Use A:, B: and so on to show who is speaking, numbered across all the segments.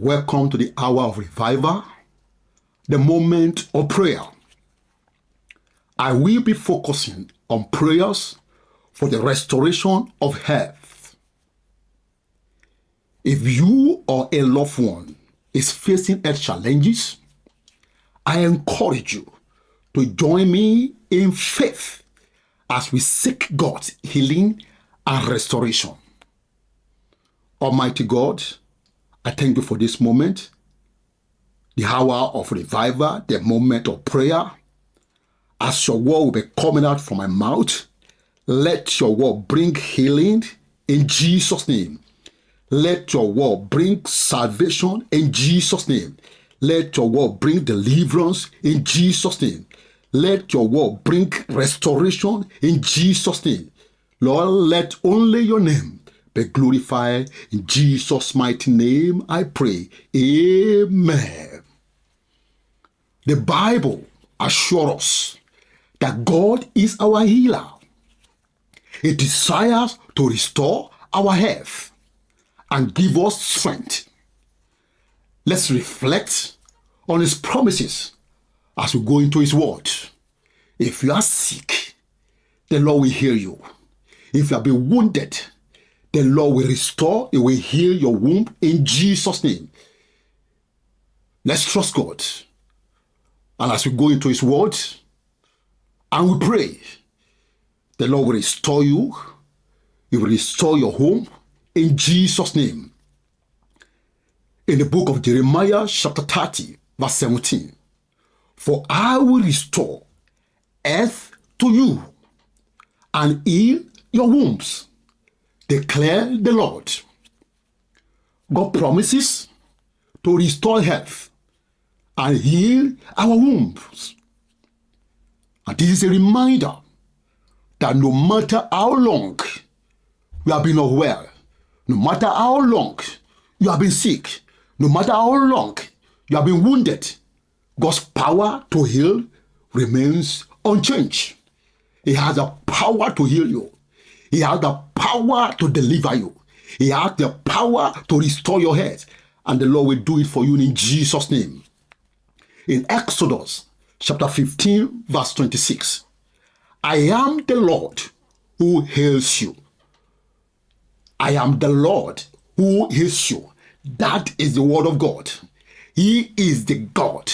A: Welcome to the hour of revival, the moment of prayer. I will be focusing on prayers for the restoration of health. If you or a loved one is facing health challenges, I encourage you to join me in faith as we seek God's healing and restoration. Almighty God, I thank you for this moment, the hour of revival, the moment of prayer. As your word will be coming out from my mouth, let your word bring healing in Jesus' name. Let your word bring salvation in Jesus' name. Let your word bring deliverance in Jesus' name. Let your word bring restoration in Jesus' name. Lord, let only your name be glorified. In Jesus' mighty name I pray. Amen. The Bible assures us that God is our healer. He desires to restore our health and give us strength. Let's reflect on his promises as we go into his word. If you are sick, the Lord will heal you. If you have been wounded, the Lord will restore, He will heal your wound in Jesus' name. Let's trust God. And as we go into his word and we pray, the Lord will restore you. He will restore your home in Jesus' name. In the book of Jeremiah, chapter 30, verse 17, for I will restore health to you and heal your wounds, declare the Lord. God promises to restore health and heal our wounds. And this is a reminder that no matter how long you have been unwell, no matter how long you have been sick, no matter how long you have been wounded, God's power to heal remains unchanged. He has the power to heal you. He has the power to deliver you. He has the power to restore your health. And the Lord will do it for you in Jesus' name. In Exodus chapter 15, verse 26, I am the Lord who heals you. I am the Lord who heals you. That is the word of God. He is the God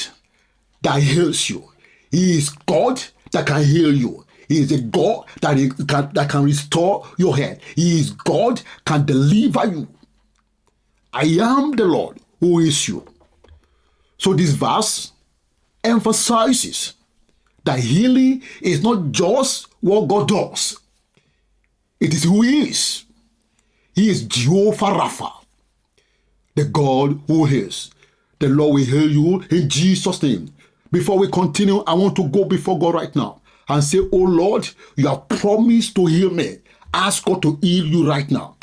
A: that heals you. He is God that can heal you. He is a God that can restore your health. He is God can deliver you. I am the Lord who is you. So this verse emphasizes that healing is not just what God does. It is who He is. He is Jehovah Rapha, the God who heals. The Lord will heal you in Jesus' name. Before we continue, I want to go before God right now and say, oh Lord, you have promised to heal me. Ask God to heal you right now.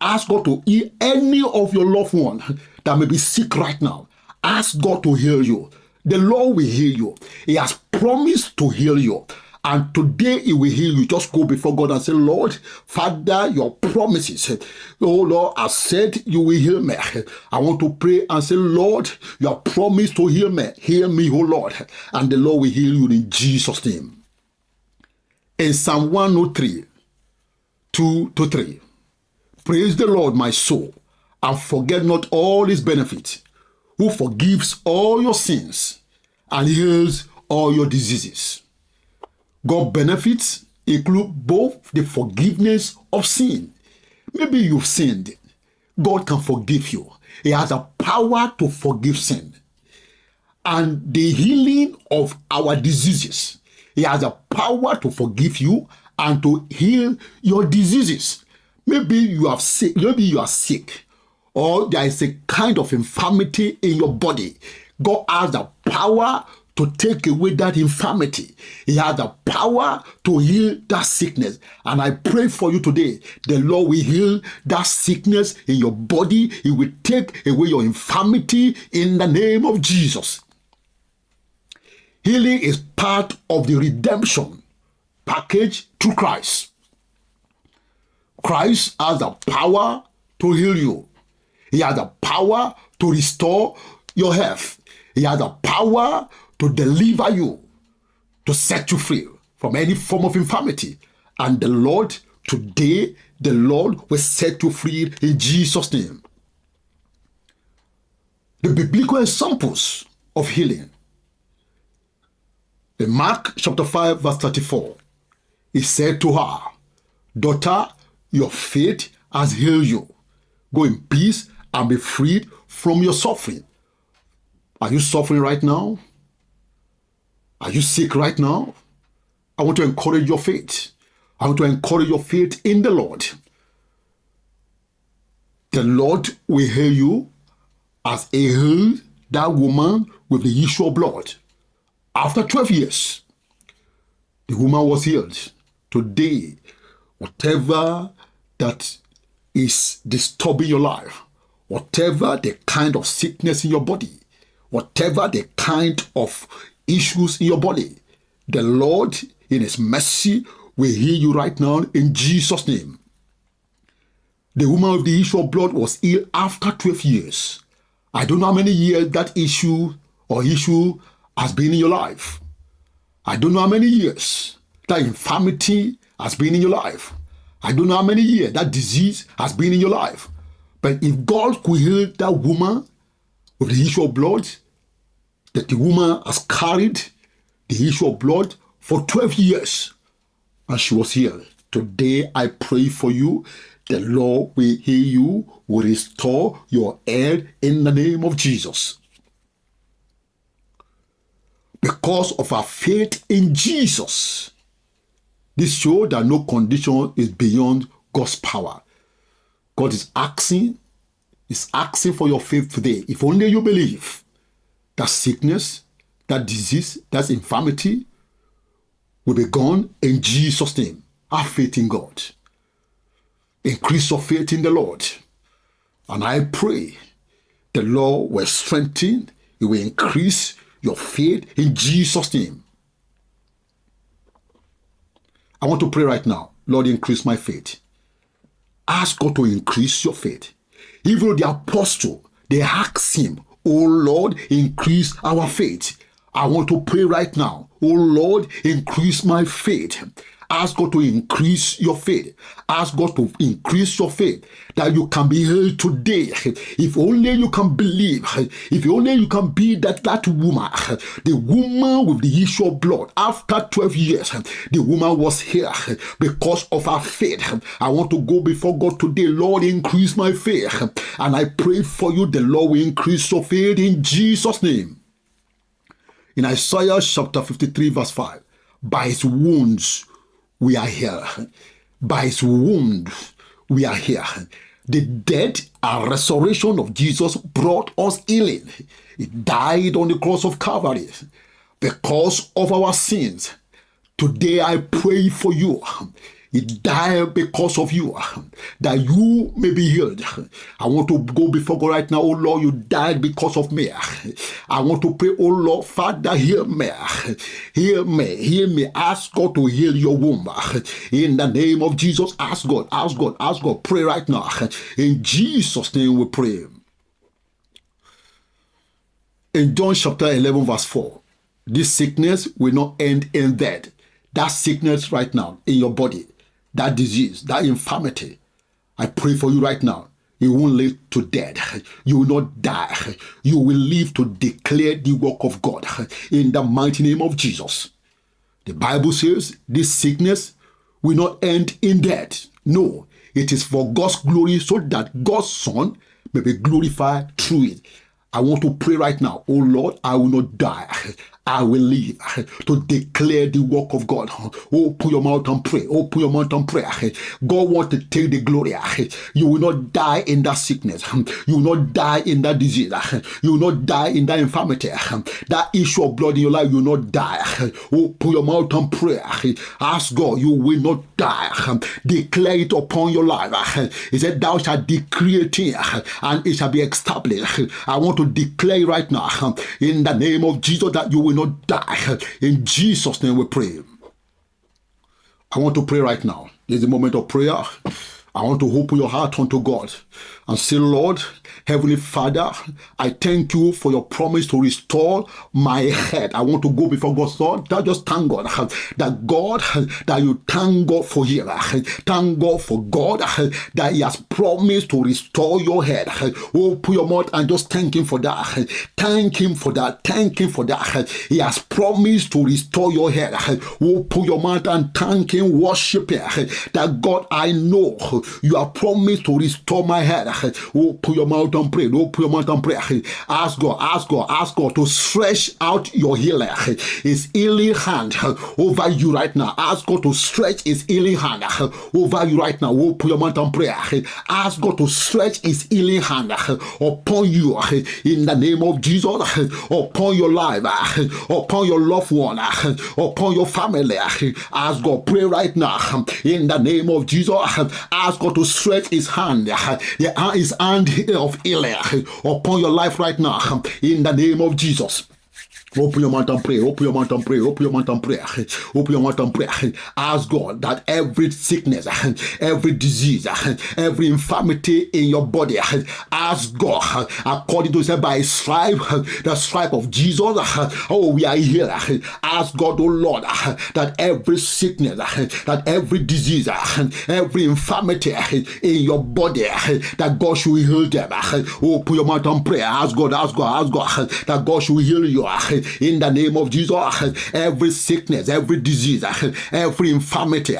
A: Ask God to heal any of your loved ones that may be sick right now. Ask God to heal you. The Lord will heal you. He has promised to heal you. And today He will heal you. Just go before God and say, Lord, Father, your promises. Oh Lord, I said you will heal me. I want to pray and say, Lord, you have promised to heal me. Heal me, oh Lord. And the Lord will heal you in Jesus' name. In Psalm 103, 2-3, praise the Lord, my soul, and forget not all His benefits, who forgives all your sins and heals all your diseases. God's benefits include both the forgiveness of sin. Maybe you've sinned. God can forgive you. He has the power to forgive sin. And the healing of our diseases. He has the power to forgive you and to heal your diseases. Maybe you are sick. Maybe you are sick, or there is a kind of infirmity in your body. God has the power to take away that infirmity. He has the power to heal that sickness. And I pray for you today, the Lord will heal that sickness in your body. He will take away your infirmity in the name of Jesus. Healing is part of the redemption package through Christ. Christ has the power to heal you. He has the power to restore your health. He has the power to deliver you, to set you free from any form of infirmity. And the Lord, today, the Lord will set you free in Jesus' name. The biblical examples of healing. In Mark chapter 5, verse 34, he said to her, "Daughter, your faith has healed you. Go in peace and be freed from your suffering." Are you suffering right now? Are you sick right now? I want to encourage your faith. I want to encourage your faith in the Lord. The Lord will heal you as he healed that woman with the issue of blood. After 12 years, the woman was healed. Today, whatever that is disturbing your life, whatever the kind of sickness in your body, whatever the kind of issues in your body, the Lord in his mercy will heal you right now in Jesus' name. The woman with the issue of blood was healed after 12 years. I don't know how many years that issue has been in your life. I don't know how many years that infirmity has been in your life. I don't know how many years that disease has been in your life. But if God could heal that woman with the issue of blood, that the woman has carried the issue of blood for 12 years and she was healed. Today I pray for you. The Lord will heal you, will restore your health in the name of Jesus. Because of our faith in Jesus, this shows that no condition is beyond God's power. God is asking for your faith today. If only you believe that sickness, that disease, that infirmity will be gone in Jesus' name. Have faith in God. Increase your faith in the Lord. And I pray the Lord will strengthen, He will increase your faith in Jesus' name. I want to pray right now. Lord, increase my faith. Ask God to increase your faith. Even the apostle, they asked him, "Oh Lord, increase our faith." I want to pray right now. "Oh Lord, increase my faith." Ask God to increase your faith. Ask God to increase your faith that you can be healed today. If only you can believe. If only you can be that woman. The woman with the issue of blood. After 12 years, the woman was here because of her faith. I want to go before God today. Lord, increase my faith. And I pray for you. The Lord will increase your faith in Jesus' name. In Isaiah chapter 53 verse 5. By his wounds we are here. By his wound, we are here. The death and resurrection of Jesus brought us healing. He died on the cross of Calvary because of our sins. Today I pray for you. He died because of you, that you may be healed. I want to go before God right now. Oh Lord, you died because of me. I want to pray, oh Lord, Father, heal me. Heal me. Heal me. Ask God to heal your womb. In the name of Jesus, ask God. Ask God. Ask God. Pray right now. In Jesus' name we pray. In John chapter 11 verse 4, this sickness will not end in death. That sickness right now in your body, that disease, that infirmity, I pray for you right now. You won't live to death. You will not die. You will live to declare the work of God in the mighty name of Jesus. The Bible says this sickness will not end in death. No, it is for God's glory so that God's Son may be glorified through it. I want to pray right now. Oh Lord, I will not die. I will live to declare the work of God. Open your mouth and pray. Open your mouth and pray. God wants to take the glory. You will not die in that sickness. You will not die in that disease. You will not die in that infirmity. That issue of blood in your life, you will not die. Open your mouth and pray. Ask God, you will not die. Declare it upon your life. He said, thou shalt decree a thing and it shall be established. I want to declare right now in the name of Jesus that you will not die. In Jesus' name we pray. I want to pray right now. This is the moment of prayer. I want to open your heart unto God and say, Lord, Heavenly Father, I thank you for your promise to restore my head. I want to go before God, Lord. That just thank God that you thank God for healing. Thank God for God that He has promised to restore your head. Open your mouth and just thank Him for that. Thank Him for that. Thank Him for that. He has promised to restore your head. Open your mouth and thank Him. Worship Him. That God, I know you have promised to restore my head. Open your mouth and pray. Open your mouth and pray. Ask God to stretch out your healing, His healing hand over you right now. Ask God to stretch His healing hand over you right now. Open your mouth and pray. Ask God to stretch His healing hand upon you in the name of Jesus, upon your life, upon your loved one, upon your family. Ask God, pray right now in the name of Jesus. Ask God to stretch His hand, His hand of healing upon your life right now in the name of Jesus. Open your mouth and pray. Open your mouth and pray. Open your mouth and pray. Open your mouth and pray. Ask God that every sickness, every disease, every infirmity in your body, ask God, according to say by His stripe, the stripe of Jesus, we are healed. Ask God, oh Lord, that every sickness, that every disease, every infirmity in your body, that God should heal them. Open your mouth and pray. Ask God that God should heal you. In the name of Jesus, every sickness, every disease, every infirmity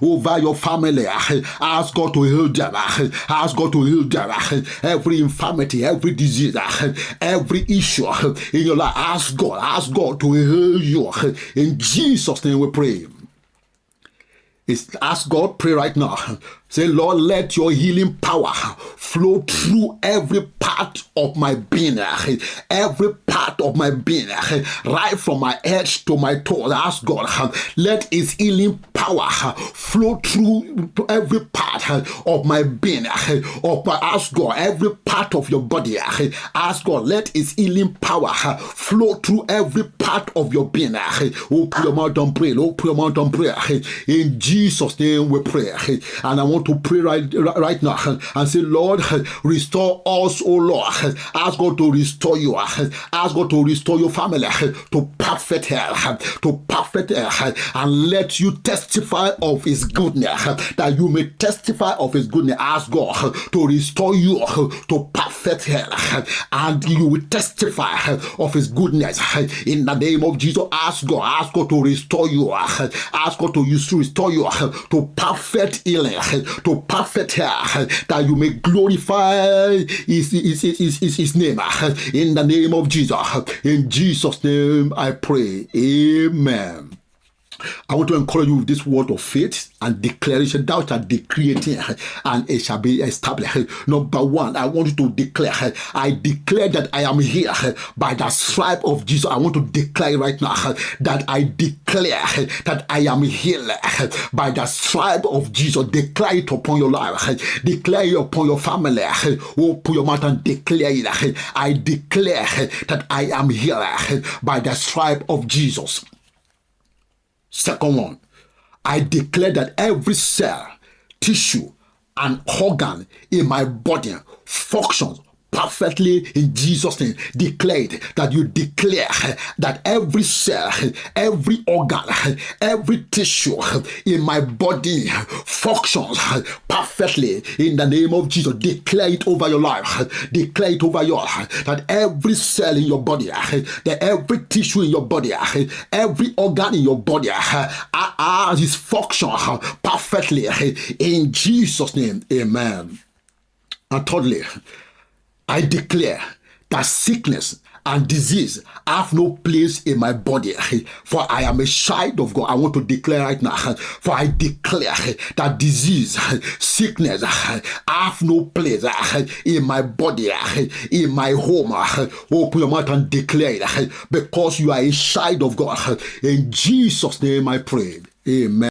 A: over your family, ask God to heal them. Ask God to heal them. Every infirmity, every disease, every issue in your life, ask God to heal you. In Jesus' name we pray. Ask God, pray right now. Say, Lord, let your healing power flow through every part of my being, every part of my being, right from my head to my toes. Ask God, let His healing power flow through to every part of my being, ask God, every part of your body. Ask God, let His healing power flow through every part of your being. Open your mouth and pray. Open your mouth and pray. In Jesus' name we pray. And I want to pray right now and say, Lord, restore us, oh Lord. Ask God to restore you. Ask God to restore your family to perfect health, and let you testify of His goodness, that you may testify of His goodness. Ask God to restore you to perfect health, and you will testify of His goodness in the name of Jesus. Ask God to restore you. Ask God to restore you to perfect healing, to perfect health, that you may glorify His name in the name of Jesus. In Jesus' name I pray. Amen. I want to encourage you with this word of faith and declaration. Thou shalt decree it, and it shall be established. Number one, I want you to declare. I declare that I am here by the stripe of Jesus. I want to declare right now that I declare that I am healed by the stripe of Jesus. Declare it upon your life. Declare it upon your family. Open your mouth and declare it. I declare that I am healed by the stripe of Jesus. Second one, I declare that every cell, tissue, and organ in my body functions perfectly in Jesus' name. Declare it, that you declare that every cell, every organ, every tissue in my body functions perfectly in the name of Jesus. Declare it over your life. Declare it over your life, that every cell in your body, that every tissue in your body, every organ in your body is function perfectly in Jesus' name. Amen. And thirdly, I declare that sickness and disease have no place in my body, for I am a child of God. I want to declare right now, for I declare that disease, sickness have no place in my body, in my home. Open your mouth and declare it, because you are a child of God. In Jesus' name I pray. Amen.